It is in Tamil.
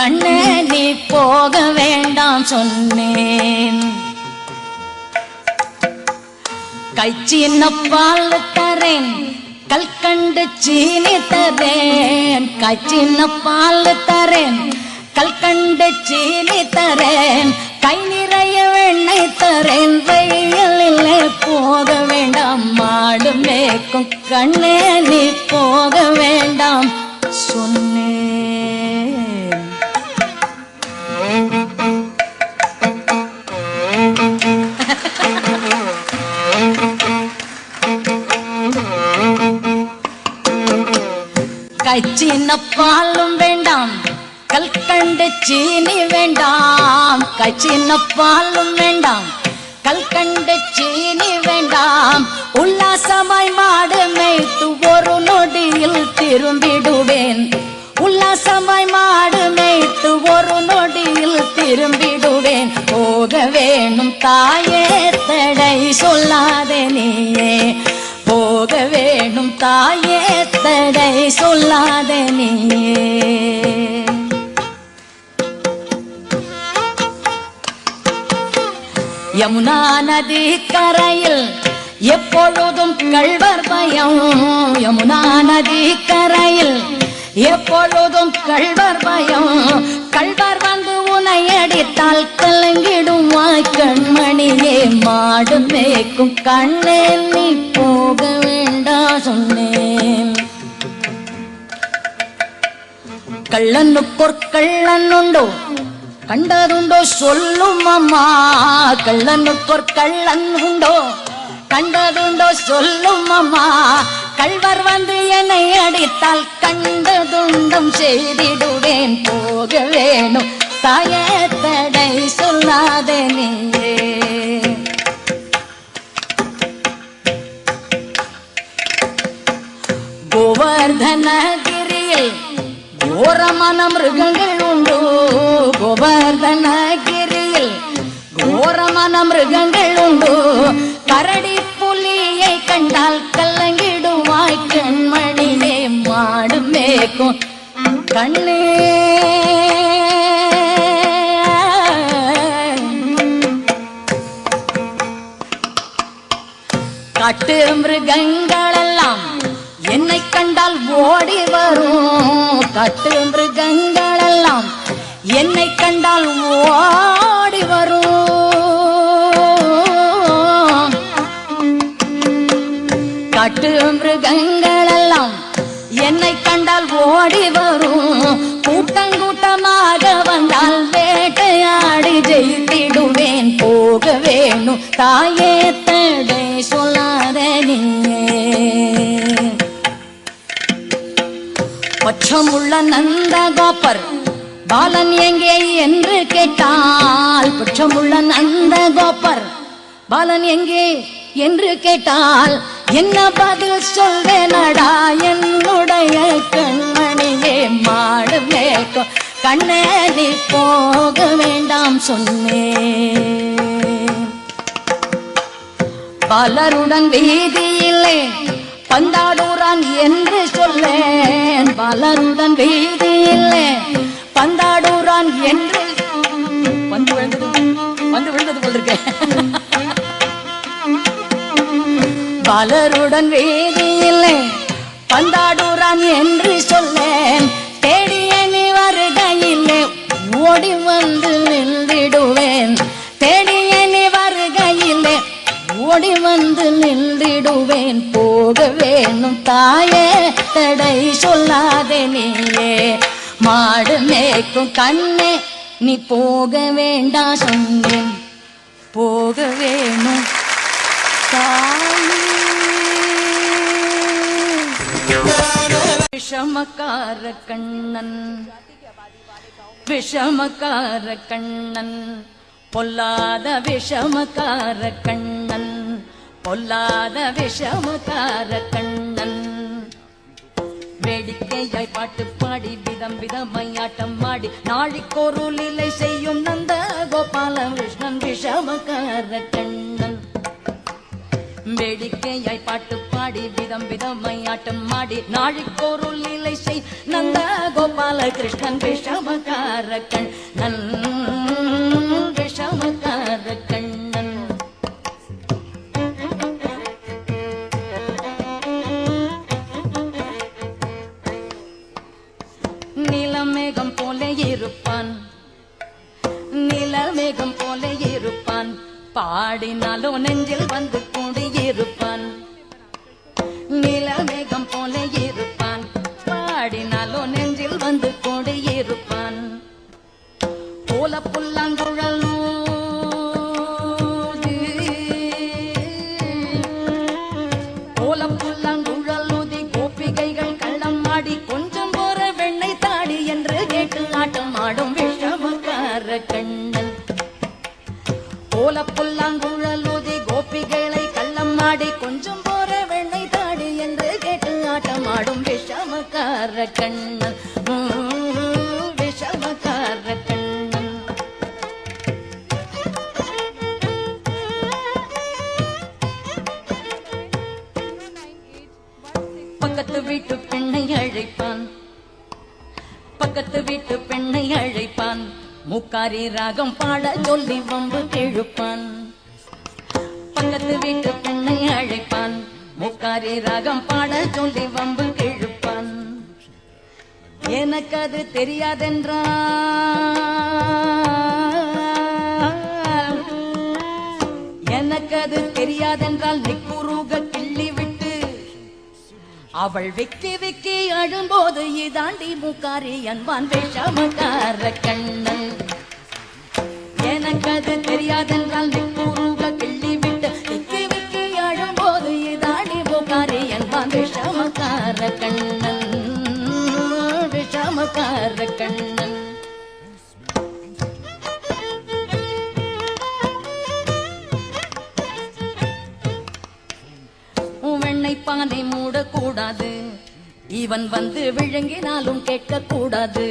கண்ணே நீ போக வேண்டாம் சொன்னேன். கை சின்ன பால் தரேன், கல்கண்டு சீனி தரேன். கை சின்ன பால் தரேன், கல்கண்டு சீனி தரேன். கை நிறைய வெண்ணெய் தரேன். வெயிலிலே போக வேண்டாம் மாடு மேய்க்கும் கண்ணே நீ போக வேண்டாம் சொன்னேன். கை சின்ன பாலும் வேண்டாம், கல்கண்டு சீனி வேண்டாம். கை சின்ன பாலும் வேண்டாம், கல்கண்டு சீனி வேண்டாம். உல்லாசமாய் மாடு மேய்த்து ஒரு நொடியில் திரும்பிடுவேன். உல்லாசமாய் மாடு மேய்த்து ஒரு நொடியில் திரும்பிடுவேன். போக வேணும் தாயே தடை சொல்லாதே நீயே. போக வேணும் தாயே தடை சொல்லாதே நீயே. யமுனா நதி கரையில் எப்பொழுதும் கள்வர் பயம். யமுனா நதி கரையில் எப்பொழுதும் கள்வர் பயம். கள்வர் வந்து உன்னை அடித்தால் கலங்கிடுவாய் கண்மணியே. மாடு மேய்க்கும் கண்ணே நீ போக வேண்டாம் சொன்னேன். கள்ளனுக்கொரு கள்ளன் உண்டோ, கண்டதுண்டோ சொல்லும் அம்மா. கள்ளனுக்கொரு கள்ளன் உண்டோ, கண்டதுண்டோ சொல்லும் அம்மா. கள்வர் வந்து என்னை அடித்தால் கண்டதுண்டும் செய்திடுவேன். போக வேணும் தாயே தடை சொல்லாதே நீயே. கோவர்தனகிரியில் கோரமான மிருகங்கள் உண்டு. கோவர்தனகிரியில் கோரமான மிருகங்கள் உண்டு. கரடி புலியை கண்டால் கலங்கிடுவாய் கண்மணியே. மாடு மேய்க்கும் கண்ணே காட்டு மிருகங்களெல்லாம் என்னை கண்டால் ஓடி வரும். காட்டு மிருகங்களெல்லாம் என்னை கண்டால் ஓடி வரும். காட்டு மிருகங்களெல்லாம் என்னை கண்டால் ஓடி வரும். கூட்டங்கூட்டமாக வந்தால் வேட்டையாடி ஜெயித்திடுவேன். போக வேணும் தாயே தடை சொல்லாதே நீயே. பட்சமுள்ள நந்த கோபர் பாலன் எங்கே என்று கேட்டால். பட்சமுள்ள நந்த கோபர் பாலன் எங்கே என்று கேட்டால் என்ன பதில் சொல்வேனடா என்னுடைய கண்மணியே. மாடு மேய்க்கும் கண்ணே நீ போக வேண்டாம் சொன்னேன். பலருடன் வீதியிலே பந்தாடுறான் என்று சொல்லேன். பலருடன் வீதியிலே பந்தாடுறான் என்று வந்து விழுந்தது போல் இருக்கு. பலருடன் வீதியிலே பந்தாடுறான் என்று சொல்லேன். தேடிய நீ வருகையிலே ஓடி வந்து நின்றிடுவேன். தேடிய நீ வருகையிலே ஓடி வந்து நின்றிடுவேன். போக வேணும் தாயே தடை சொல்லாதே நீயே. மாடு மேய்க்கும் கண்ணே நீ போக வேண்டாம் சொன்னேன். போக வேணும் தாயே. விஷமக்கார கண்ணன், விஷமக்கார கண்ணன், பொல்லாத விஷமக்கார கண்ணன், பொல்லாத விஷமக்கார கண்ணன். வேடிக்கையாய் பாட்டு பாடி விதம் விதமையாட்டம் ஆடி நாளிக்கொரு லீலை செய்யும் நந்த கோபால கிருஷ்ணன் விஷமக்கார கண்ணன். வேடிக்கையாய் பாட்டு பாடி விதம் விதமாய் ஆட்டம் ஆடி நாழிக்கொரு லீலை செய் நந்த கோபால கிருஷ்ணன் விஷமக்கார கண்ணன் விஷமக்கார கண்ணன். நிலமேகம் போல இருப்பான் நிலமேகம் போல இருப்பான் பாடினாலும் நெஞ்சில் வந்து கூடியிருப்பான். நிலமேகம் போல இருப்பான் பாடினாலும் நெஞ்சில் வந்து கூடியிருப்பான். போல புல்லாங்குழல் போல புல்லாங்குழல் ஊதி கோபிகைகள் கள்ளம் ஆடி கொஞ்சம் போற வெண்ணை தாடி என்று கேட்டு ஆட்டம் ஆடும் விஷமக்கார கண்ணன். போல புல்லாங்குழல் ஊதி கோபிகளை கள்ளம் ஆடி கொஞ்சம் போற வெண்ணை தாடி என்று கேட்டு ஆட்டம் ஆடும் விஷமக்கார கண்ணன் விஷமக்கார கண்ணன். பக்கத்து வீட்டு பெண்ணை அழைப்பான் பக்கத்து வீட்டு பெண்ணை அழைப்பான் முக்காரி ராகம் பாட சொல்லி வம்பு கிழுப்பான். பக்கத்து வீட்டு பெண்ணை அழைப்பான் முக்காரி ராகம் பாட சொல்லி வம்பு கிழுப்பான். எனக்கு அது தெரியாதென்றால் நிக்குருக கிள்ளி விட்டு அவள் விக்கி விக்கி அழும்போது இதாண்டி முக்காரி அன்பான் விஷமக்கார கண்ணன். எனக்கு அது தெரியாதென்றால் நிக்குருக கிள்ளி விட்டு விக்கி விக்கி அழும்போது இதாண்டி முக்காரி அன்பான் விஷமக்கார கண்ணன் விஷமக்கார கண்ணன். வெண்ணை பானை மூடக்கூடாது இவன் வந்து விழுங்கினாலும் கேட்க கூடாது.